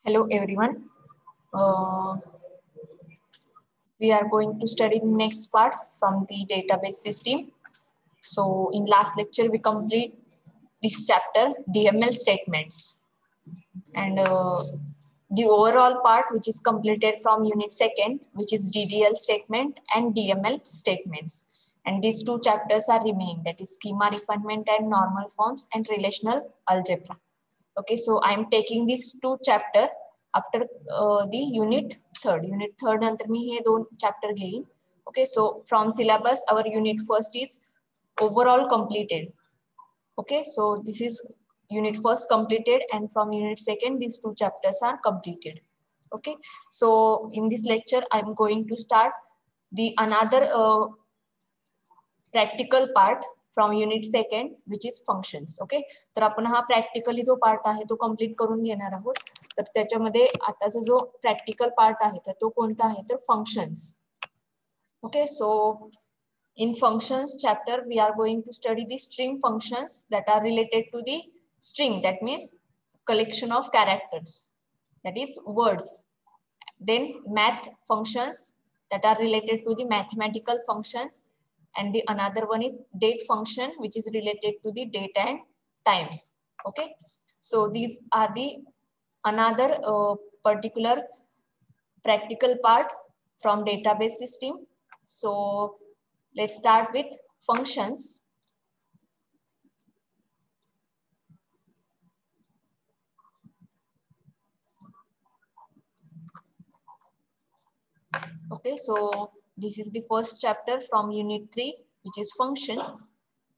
Hello everyone. We are going to study the next part from the database system. So in last lecture we complete this chapter DML statements, and the overall part which is completed from unit second, which is DDL statement and DML statements. And these two chapters are remaining, that is schema refinement and normal forms and relational algebra. Okay, so I am taking these two chapter after the unit third नंतर मी हे दोन chapter घेईन. Okay, so from syllabus our unit first is overall completed. Okay, so this is unit first completed, and from unit second these two chapters are completed. Okay, so in this lecture I am going to start the another practical part from unit second, which is functions. Okay, तर आपण हा practically जो part आहे तो complete करून घेणार आहोत. तर त्याच्यामध्ये आताचा जो practical part आहे तर तो कोणता आहे तर functions. Okay, so in functions chapter we are going to study the string functions that are related to the string, that means collection of characters, that is words. Then math functions that are related to the mathematical functions, and the another one is date function, which is related to the date and time. Okay, so these are the another particular practical part from database system. So let's start with functions. Okay, so this is the first chapter from unit 3, which is function.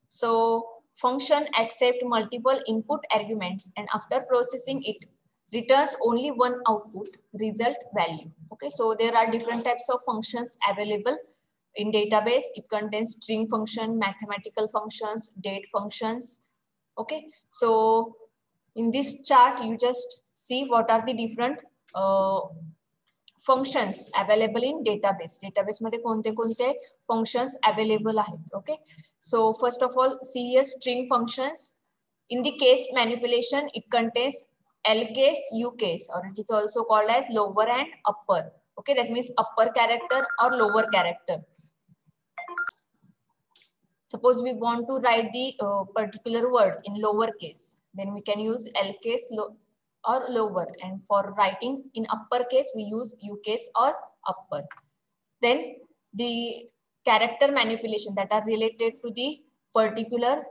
So function accepts multiple input arguments, and after processing it returns only one output, result value. Okay, so there are different types of functions available in database. It contains string function, mathematical functions, date functions. Okay, so in this chart you just see what are the different functions available in database मध्ये कोणते कोणते functions available आहेत. Okay, so first of all see here string functions. In the case manipulation it contains L case, U case, or it is also called as lower and upper. Okay, that means upper character or lower character. Suppose we want to write the particular word in lower case, then we can use L case or lower, and for writing in upper case we use U case or upper. Then the character manipulation that are related to the particular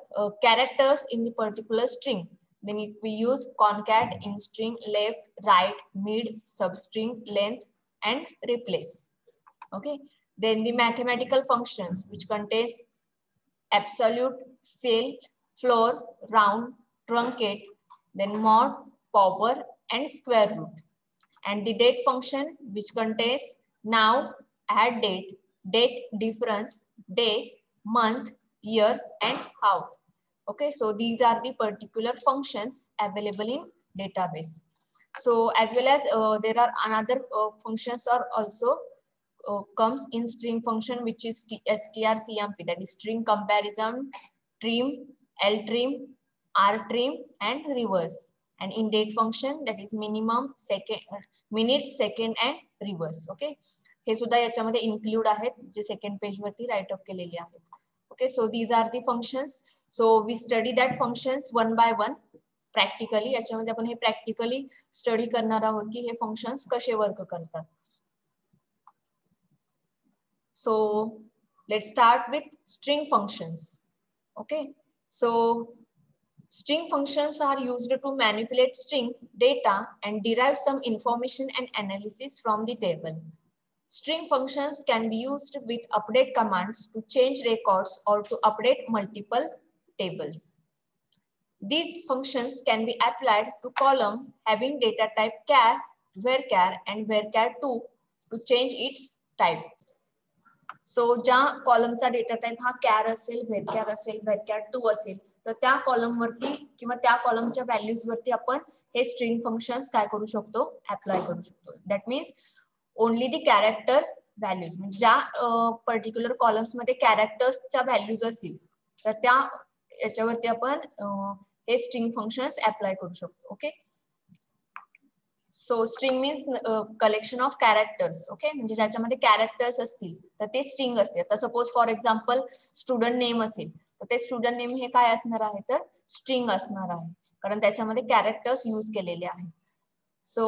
characters in the particular string, then we use concat, in string, left, right, mid, substring, length, and replace. Okay, then the mathematical functions which contains absolute, cell, floor, round, truncate, then mod, power, and square root. And the date function which contains now, add date, date difference, day, month, year, and how. Okay, so these are the particular functions available in database. So as well as there are another functions are also comes in string function, which is strcmp, that is string comparison, trim, ltrim, rtrim, and reverse. And in date function that is minimum, second, minute, second, and reverse. Okay, हे सुद्धा याच्यामध्ये include आहेत जे second page वरती write up केलेले आहेत. Okay, so these are the functions. So we study that functions one by one practically. याच्यामध्ये आपण हे practically study करणार आहोत की हे functions कसे work करतात. So let's start with string functions. Okay, so string functions are used to manipulate string data and derive some information and analysis from the table. String functions can be used with update commands to change records or to update multiple tables. These functions can be applied to column having data type char, varchar, and varchar2 to change its type. So ज्या कॉलमचा data type हा care असेल, व्हेरकॅर असेल, व्हेरकॅर2 असेल, तर त्या column वरती किंवा त्या कॉलमच्या व्हॅल्यूज वरती आपण हे स्ट्रिंग फंक्शन्स काय करू शकतो, अप्लाय करू शकतो. That means only the character values, म्हणजे ज्या पर्टिक्युलर कॉलम्स मध्ये कॅरेक्टर्सच्या व्हॅल्यूज असतील तर त्या याच्यावरती आपण हे स्ट्रिंग फंक्शन्स अप्लाय करू शकतो. Okay, so string means collection of characters. Okay, म्हणजे ज्याच्यामध्ये कॅरेक्टर्स असतील तर ते स्ट्रिंग असते. आता suppose for example student name असेल तर ते स्टुडंट नेम हे काय असणार आहे तर स्ट्रिंग असणार आहे, कारण त्याच्यामध्ये कॅरेक्टर्स यूज केलेले आहेत. सो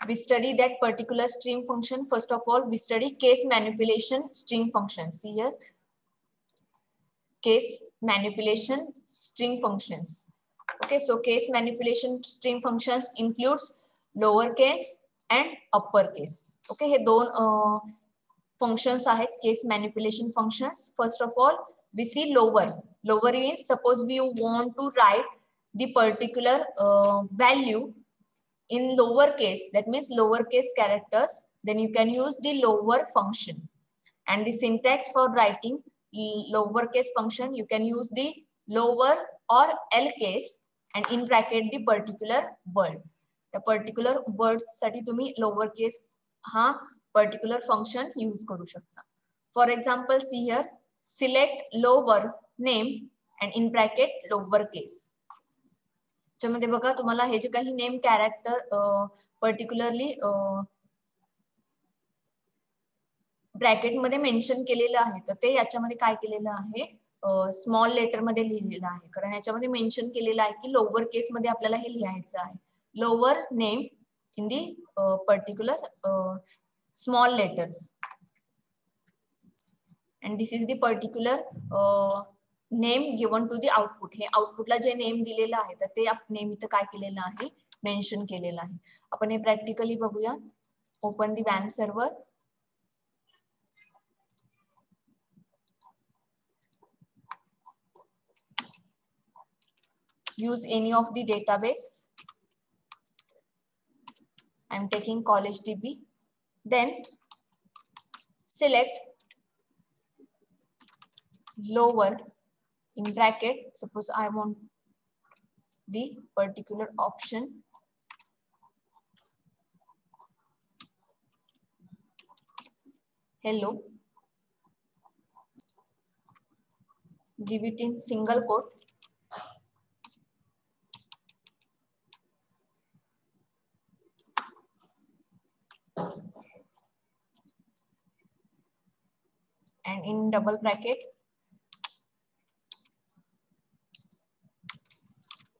we study that particular string function. First of all, we study case manipulation string functions. See here, case manipulation string functions. Okay, so case manipulation string functions includes lowercase and uppercase. Okay, हे दोन functions आहेत case manipulation functions. First of all, we see lower. Lower is suppose we want to write the particular value in lower case, that means lowercase characters, then you can use the lower function. And the syntax for writing lowercase function, you can use the lower or L case and in bracket the particular word. The particular word साठी तुम्ही lowercase हा particular function use करू शकता. For example, see here, select lower name and in bracket lowercase. त्याच्यामध्ये बघा तुम्हाला हे जे काही name character particularly bracket मध्ये मेन्शन केलेलं आहे, तर ते याच्यामध्ये काय केलेलं आहे स्मॉल लेटर मध्ये लिहिलेलं आहे, कारण याच्यामध्ये मेन्शन केलेलं आहे की लोअर केस मध्ये आपल्याला हे लिहायचं आहे. Lower name in the particular small letters and this is the particular name given to the output. हे आउटपुटला जे नेम दिलेलं आहे तर ते नेम इथं काय केलेलं आहे मेन्शन केलेलं आहे. आपण हे प्रॅक्टिकली बघूया. ओपन दी वॅम server. Use any of the database. I am taking CollegeDB. Then select lower in bracket. Suppose I want the particular option. Hello. Give it in single quote. And in double bracket,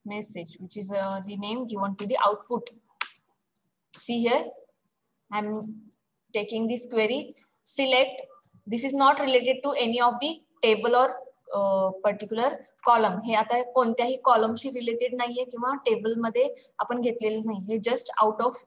message, which is the name given to the output. See here, I'm taking this query. Select, this is not related to any of the table or particular column. हे आता कोणत्याही कॉलमशी related नाहीये किंवा table मध्ये आपण घेतलेलं नाही. हे just out of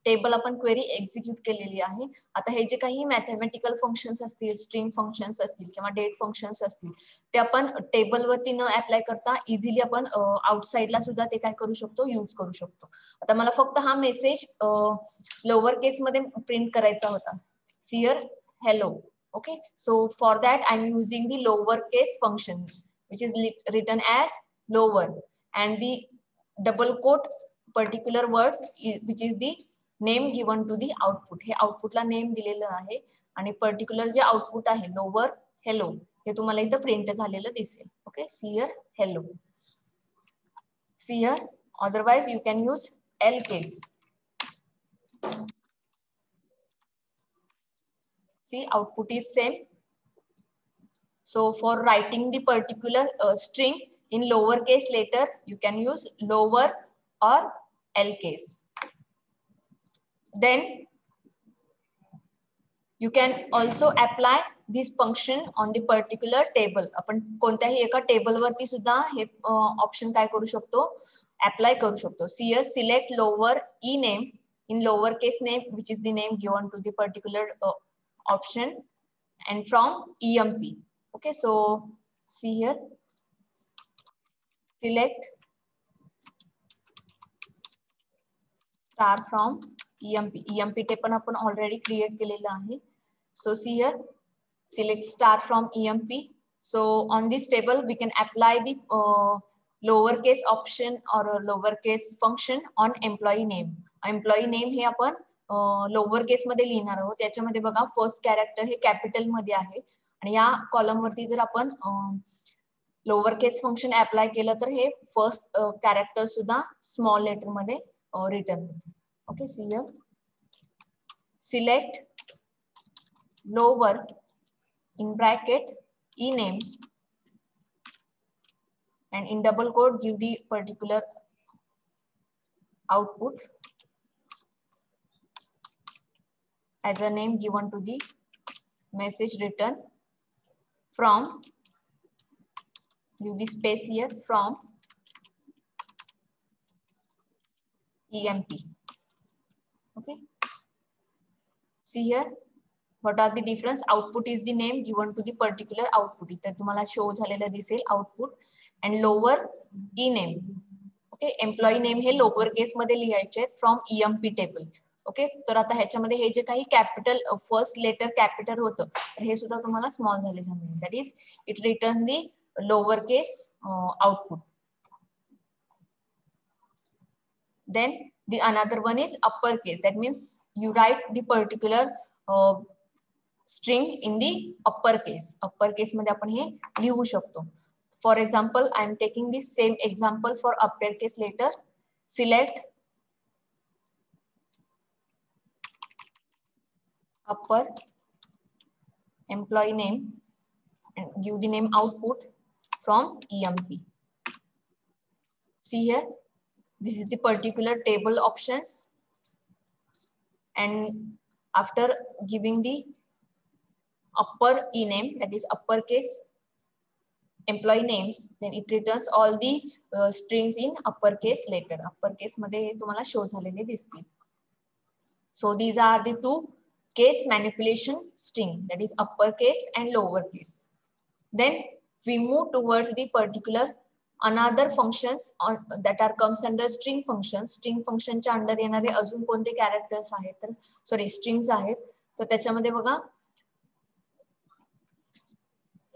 table आपण क्वेरी एक्झिक्यूट केलेली आहे. आता हे जे काही मॅथमॅटिकल फंक्शन्स असतील, स्ट्रिंग फंक्शन्स असतील किंवा डेट फंक्शन्स असतील, ते आपण टेबलवरती न अप्लाय करता इझिली आपण आउटसाइडला सुद्धा ते काय करू शकतो, यूज करू शकतो. आता मला फक्त हा मेसेज लोअर केस मध्ये प्रिंट करायचा होता. सियर hello. Okay, so for that I'm using the lowercase function, which is written as lower, and the double quote particular word which is the name given to the output. हे आउटपुटला name दिलेलं आहे आणि particular जे output आहे lower hello हे तुम्हाला इथं प्रिंट झालेलं दिसेल. Okay, see here hello. See here, otherwise you can use L case. See, output is same. So for writing the particular string in lowercase letter, you can use lower or L case. Then you can also apply this function on the particular table. आपण कोणत्याही एका table वरती सुद्धा हे option काय करू शकतो, apply करू शकतो. See here, select lower e name in lowercase name, which is the name given to the particular option, and from emp. Okay, so see here, select star from emp. emp ते पण आपण already create केलेलं आहे. So see here, select star from emp. So on this table we can apply the lowercase option or lowercase function on employee name. Employee name हे आपण lower case मध्ये लिहिणार आहोत. त्याच्यामध्ये बघा फर्स्ट कॅरेक्टर हे capital मध्ये आहे आणि या कॉलम वरती जर आपण लोअर केस फंक्शन अप्लाय केलं तर हे फर्स्ट कॅरेक्टर सुद्धा स्मॉल लेटर मध्ये return. Okay, see here. Select lower in bracket ename and in double quote give the particular output as a name given to the message return from, give the space here, from EMP. Okay. See here, what are the difference? Output is the name given to the particular output. इथे तुम्हाला show झालेला दिसेल output and lower ename. Okay, employee name hey lower case मध्ये लिहायचे आहेत from EMP table. Okay, तर आता ह्याच्यामध्ये हे जे काही कॅपिटल फर्स्ट लेटर कॅपिटल होतं तर हे सुद्धा तुम्हाला स्मॉल झालेलं आहे. That is it return the lower case output. Then the another one is uppercase. That means you write the particular string in the uppercase. Uppercase मध्ये आपण हे लिहू शकतो. For example, I am taking this same example for uppercase letter. Select upper employee name and give the name output from EMP. See here, this is the particular table options, and after giving the upper ename, that is uppercase employee names, then it returns all the strings in uppercase letter. Uppercase मध्ये तुम्हाला show झालेले दिसतील. So these are the two case manipulation string, that is uppercase and lowercase. Then we move towards the particular another functions on that are comes under string functions. String function च्या under येणारे अजून कोणते characters आहेत तर sorry strings आहेत. तर त्याच्यामध्ये बघा,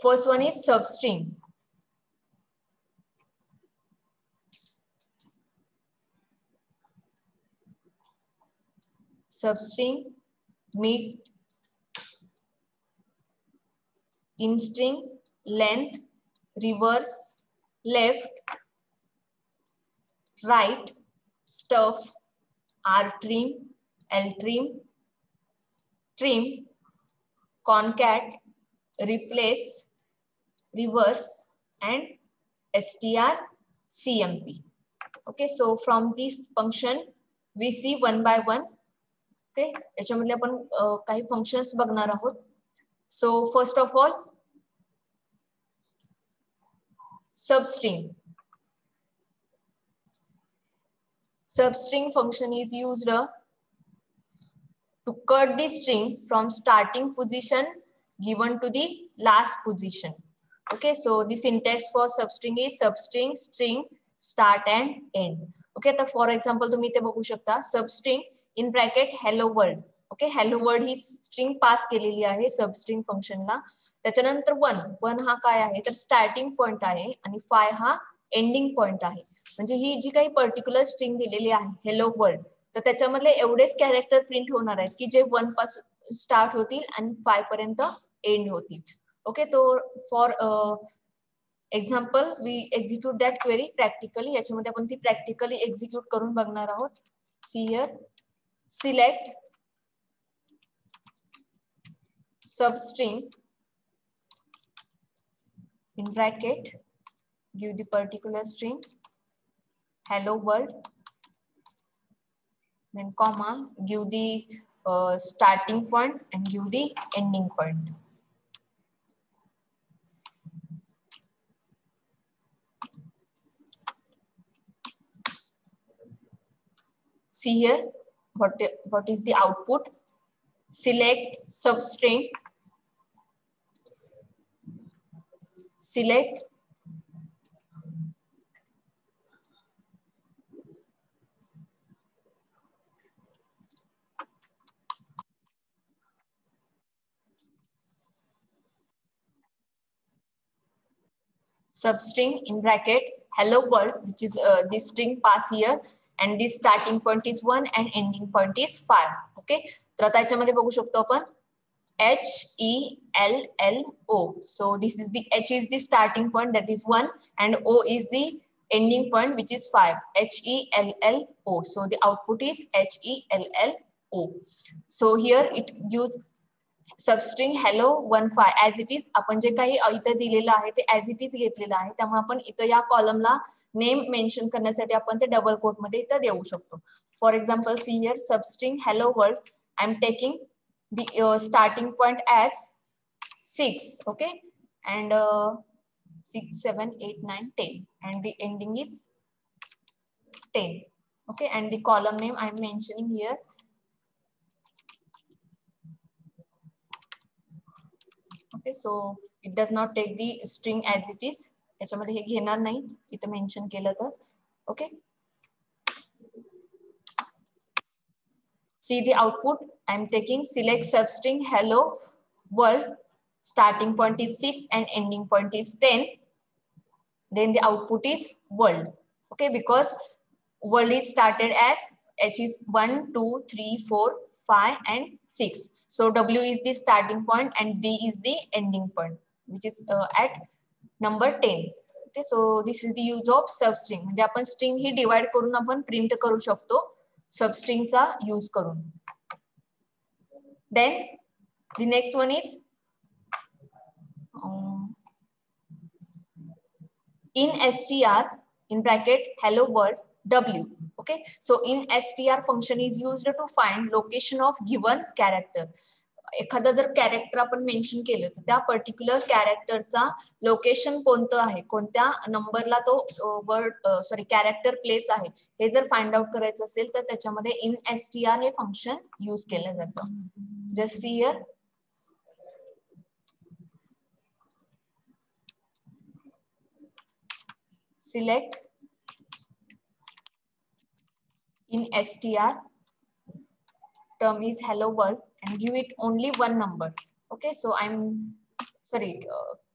first one is substring. Substring, mid, in string, length, reverse, left, right, stuff, rtrim, ltrim, trim, concat, replace, reverse, and strcmp. Okay, so from this function we see one by one. Okay, याच्यामध्ये आपण काही functions बघणार आहोत. So first of all substring. Substring function is used to cut the string from starting position given to the last position. Okay, so the syntax for substring is substring, string, start and end. Okay, तर for example तुम्ही इथे बघू शकता substring in bracket hello world. Okay, hello world he string pass केलेली आहे substring फंक्शनला. त्याच्यानंतर one हा काय आहे तर स्टार्टिंग पॉइंट आहे आणि 5 हा एंडिंग पॉइंट आहे. म्हणजे ही जी काही पर्टिक्युलर स्ट्रिंग दिलेली आहे हेलो वर्ल्ड, तर त्याच्यामधले एवढेच कॅरेक्टर प्रिंट होणार आहेत की जे 1 पासून स्टार्ट होतील आणि 5 पर्यंत एंड होतील. ओके, तो for example we execute that query practically. याच्यामध्ये आपण ती प्रॅक्टिकली एक्झिक्यूट करून बघणार आहोत. See here, select substring in bracket, give the particular string hello world, then comma, give the starting point and give the ending point. See here, what is the output? Select substring, select substring in bracket hello world, which is this string pass here, and this starting point is 1 and ending point is 5. Okay, तर आता याच्यामध्ये बघू शकतो आपण HELLO. So this is the H is the starting point, that is 1, and O is the ending point which is 5, HELLO. So the output is HELLO. So here it gives substring hello 15 as it is. आपण जे काही इथे दिलेलं आहे ते as it is घेतलेलं आहे, त्यामुळे आपण इथे या कॉलमला नेम मेन्शन करण्यासाठी आपण ते डबल कोट मध्ये इथे देऊ शकतो. For example see here substring hello world. I am taking the starting point as 6, okay, and 6 7 8 9 10, and the ending is 10, okay, and the column name I am mentioning here. Okay, so it does not take the string as it is. याच्यामध्ये हे घेणार नाही इथे mention केलं तर. Okay, see the output. I am taking select substring hello world, starting point is 6 and ending point is 10. Then the output is world. Okay, because world is started as H is 1 2 3 4 5 and 6. So W is the starting point and D is the ending point, which is at number 10. Okay, so this is the use of substring. म्हणजे आपण string ही divide करून आपण print करू शकतो सबस्ट्रिंगचा use करून. Then the next one is in str in bracket hello world W. Okay, so in str function is used to find location of given character. एखादा जर character आपण मेन्शन केलं तर त्या पर्टिक्युलर कॅरेक्टरचा लोकेशन कोणतं आहे, कोणत्या नंबरला तो वर्ड कॅरेक्टर प्लेस आहे हे जर फाइंड आउट करायचं असेल तर त्याच्यामध्ये इन str हे फंक्शन यूज केलं जातं. Just see here select in str term is hello world and give it only one number. Okay, so I'm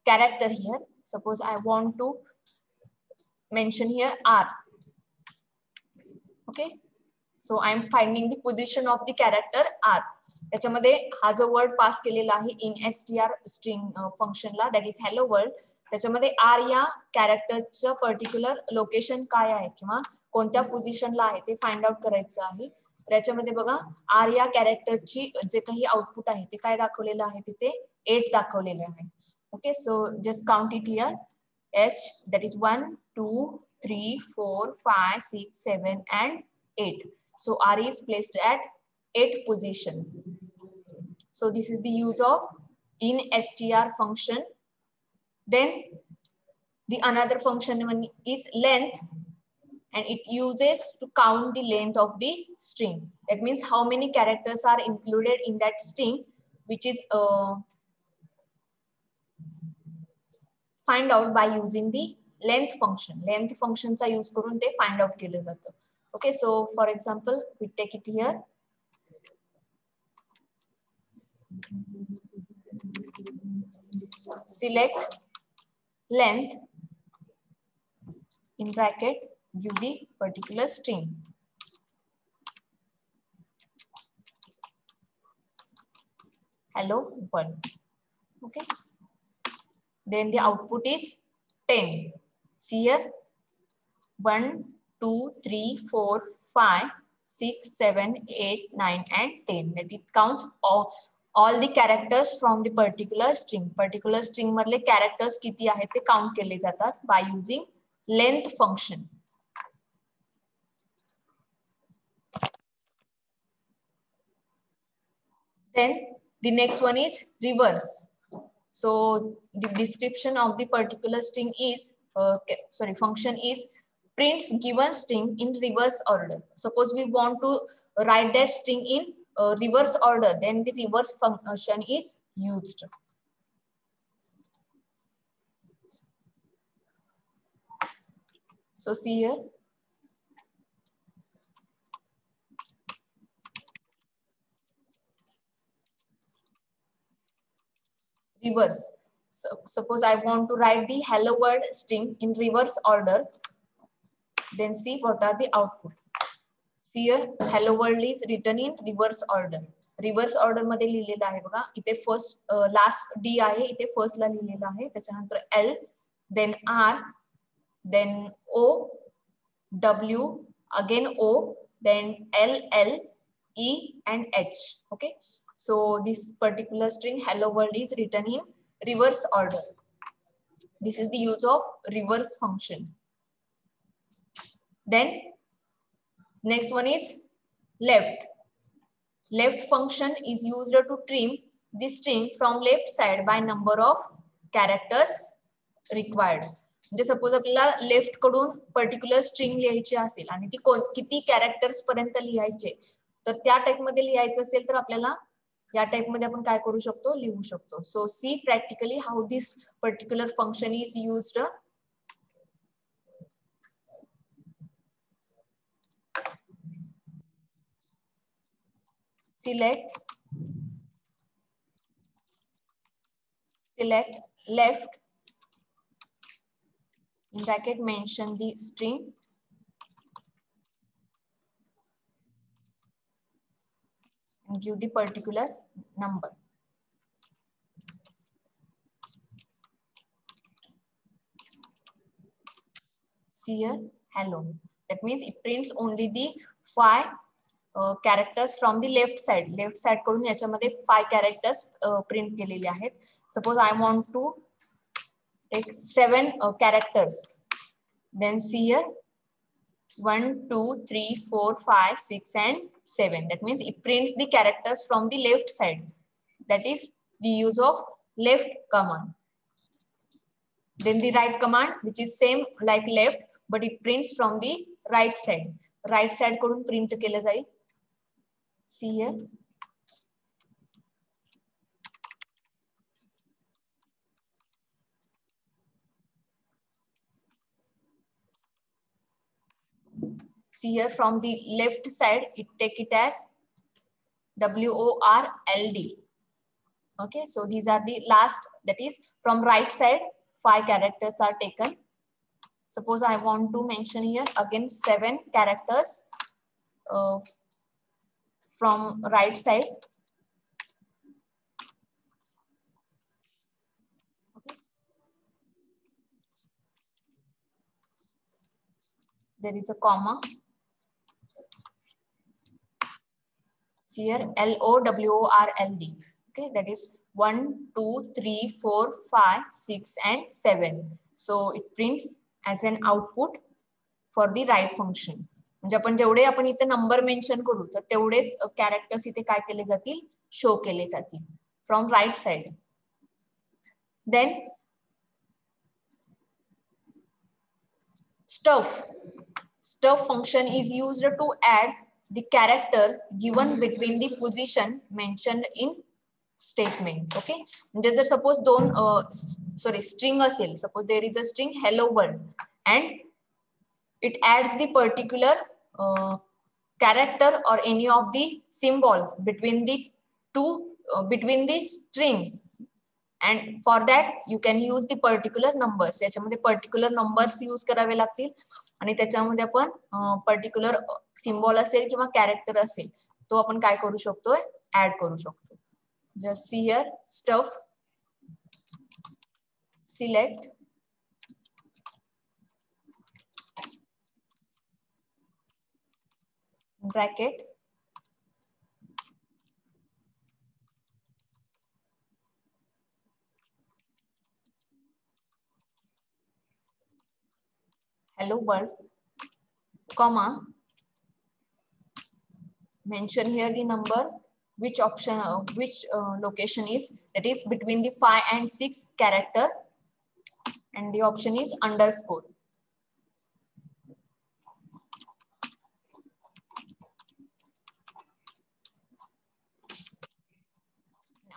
character here. Suppose I want to mention here R. Okay, so I'm finding the position of the character R. याच्यामध्ये हा जो word पास केलेला आहे इन str string फंक्शनला that is hello world, त्याच्यामध्ये are या कॅरेक्टरचं particular location काय आहे किंवा कोणत्या पोझिशनला आहे ते फाइंड आउट करायचं आहे. तर याच्यामध्ये बघा आर या कॅरेक्टरची जे काही आउटपुट आहे ते काय दाखवलेलं आहे, तिथे 8 दाखवलेलं आहे. Okay, so just count it here H, that is 1 2 3 4 5 6 7 and 8. So R is placed at 8th position. So this is the use of in str function. Then the another function is length, and it uses to count the length of the string. That means how many characters are included in that string, which is find out by using the length function. Length function चा use करून ते find out केलं जातं. Okay, so for example we take it here. Select length in bracket, give the particular string. Hello world. Okay, then the output is 10. See here 1 2 3 4 5 6 7 8 9 and 10. That it counts all the characters from the particular string. Particular string मधले characters किती आहेत ते count केले जातात by using length function. Then the next one is reverse. So the description of the particular string is function is prints given string in reverse order. Suppose we want to write that string in reverse order, then the reverse function is used. So see here reverse. So suppose I want to write the hello world string in reverse order, then see what are the output. Here hello world is written in reverse order. Reverse order मध्ये लिहिलेलं आहे बघा, इथे first last D आहे, इथे first ला लिहिलेलं आहे, त्याच्यानंतर L, then R, then O, W, again O, then L, L, E and H. Okay, so this particular string hello world is written in reverse order. This is the use of reverse function. Then next one is left. Left function is used to trim the string from left side by number of characters required. म्हणजे suppose आपल्याला left कडून particular string लिहायची असेल आणि ती किती characters पर्यंत लिहायचे, तर त्या टाइप मध्ये लिहायचं असेल तर आपल्याला या टाइप मध्ये आपण काय करू शकतो, लिहू शकतो. So see practically how this particular function is used. select left, in bracket mention the string and give the particular number. See here, hello. That means it prints only the 5 characters from the left side. Left side कडून याच्यामध्ये 5 characters print केलेले आहेत. Suppose I want to take 7 characters. Then see here, 1, 2, 3, 4, 5, 6 and 7. That means it prints the characters from the left side. That is the use of left command. Then the right command, which is same like left, but it prints from the right side. Right side कडून print केलं जाईल. See here. See here, from the left side, it take it as WORLD. Okay, so these are the last, that is from right side, 5 characters are taken. Suppose I want to mention here again 7 characters from right side. Okay. There is a comma. See here, LOWRLD. Okay, that is 1, 2, 3, 4, 5, 6 and 7. So it prints as an output for the right function. म्हणजे आपण जेवढे आपण इथे number mention करू तर तेवढेच characters इथे काय केले जातील, शो केले जातील from right side. Then stuff function is used to add the character given between the position mentioned in statement. Okay, म्हणजे जर सपोज दोन स्ट्रिंग असेल, suppose there is a string hello world and it adds the particular character or any of the symbol between the two between the string, and for that you can use the particular numbers. याच्यामध्ये particular numbers use करावे लागतील आणि त्याच्यामध्ये आपण particular symbol असेल किंवा character असेल तो आपण काय करू शकतोय, ऍड करू शकतो. Just see here, stuff, select, bracket, hello world, comma, mention here the number, which option, which location is, that is between the 5 and 6 character, and the option is underscore.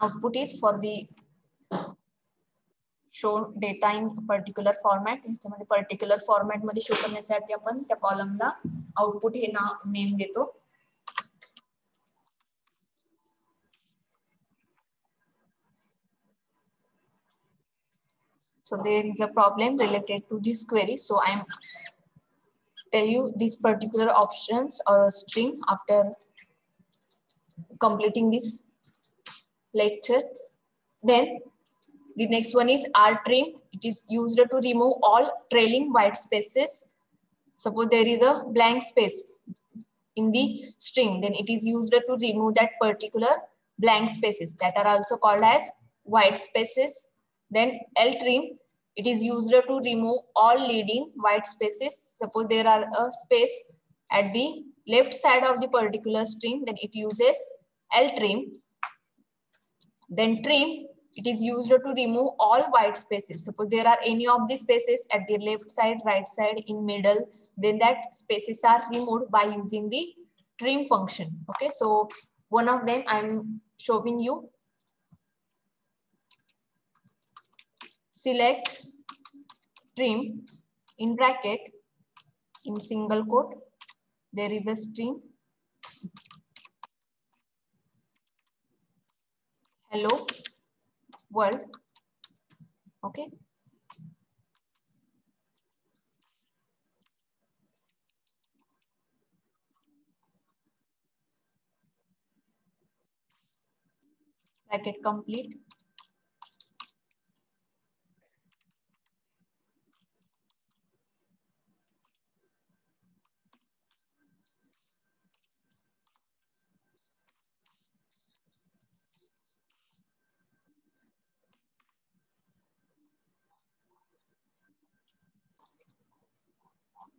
Output is for the show data in particular format. ह्याच्यामध्ये particular format मध्ये show करण्यासाठी आपण त्या कॉलमला output हे name देतो. So there is a problem related to this query. So I am tell you these particular options or a string after completing this lecture. Then The next one is rtrim. It is used to remove all trailing white spaces. Suppose there is a blank space in the string, then it is used to remove that particular blank spaces that are also called as white spaces. Then ltrim, it is used to remove all leading white spaces. Suppose there are a space at the left side of the particular string, then it uses ltrim. Then trim, it is used to remove all white spaces. Suppose there are any of the spaces at the left side, right side, in middle, then that spaces are removed by using the trim function. Okay, so one of them I'm showing you. Select trim in bracket, in single quote, there is a string hello world. Okay, bracket complete.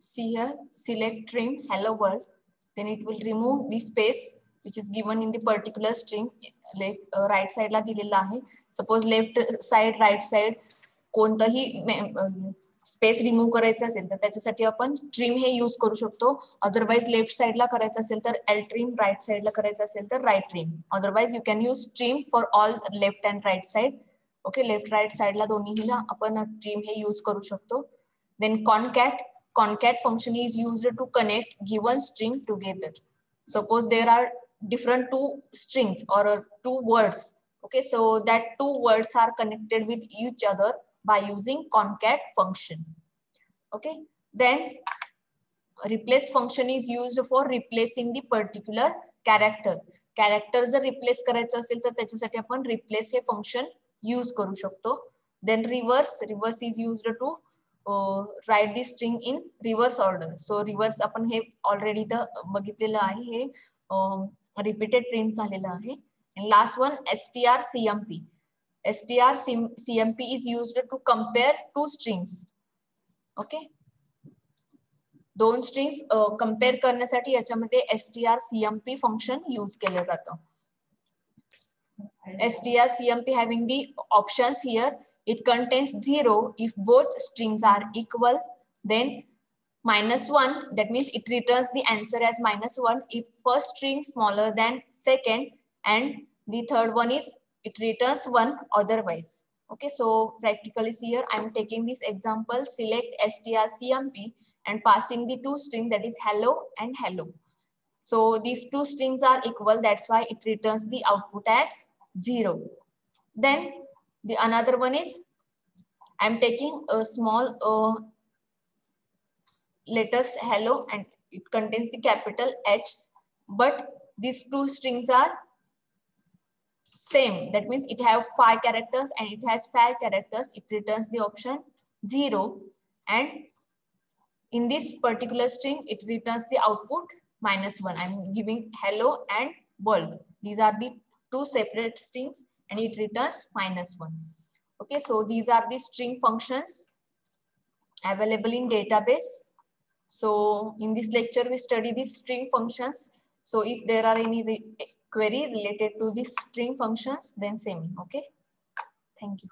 See here, select trim hello world, then it will remove the space which is given in the particular string. Left right side ला दिलेला आहे. Suppose left side right side कोणताही space remove करायचा असेल तर त्याच्यासाठी आपण trim हे use करू शकतो. अदरवाइज लेफ्ट साइडला करायचं असेल तर एल ट्रिम, राइट साइडला करायचं असेल तर right trim. Otherwise you can use trim for all left and right side. Okay, left right साइडला दोन्हीला आपण ट्रिम हे यूज करू शकतो. Then concat. Concat function is used to connect given string together. Suppose there are different two strings or two words. Okay, so that two words are connected with each other by using concat function. Okay, then replace function is used for replacing the particular character. Character जर replace करायचं असेल तर त्याच्यासाठी आपण replace हे function use करू शकतो. Then reverse. Reverse is used to write the string in reverse order. So reverse आपण हे already बघितलेलं आहे, हे repeated print झालेलं आहे. And last one, strcmp. strcmp is used to compare two strings. Okay, दोन strings compare करण्यासाठी याच्यामध्ये strcmp function use केलं जातं. strcmp having the options here. It contains 0 if both strings are equal. Then -1, that means it returns the answer as -1 if first string smaller than second, and the third one is it returns 1 otherwise. Okay, so practically here I'm taking this example. Select strcmp and passing the two strings, that is hello and hello. So these two strings are equal, that's why it returns the output as 0. Then the another one is I'm taking a small letters hello and it contains the capital H, but these two strings are same. That means it have 5 characters and it has 5 characters. It returns the option 0, and in this particular string it returns the output -1. I'm giving hello and world. These are the two separate strings and it returns -1. Okay, so these are the string functions available in database. So in this lecture we study these string functions. So if there are any query related to these string functions, then send me. Okay, thank you.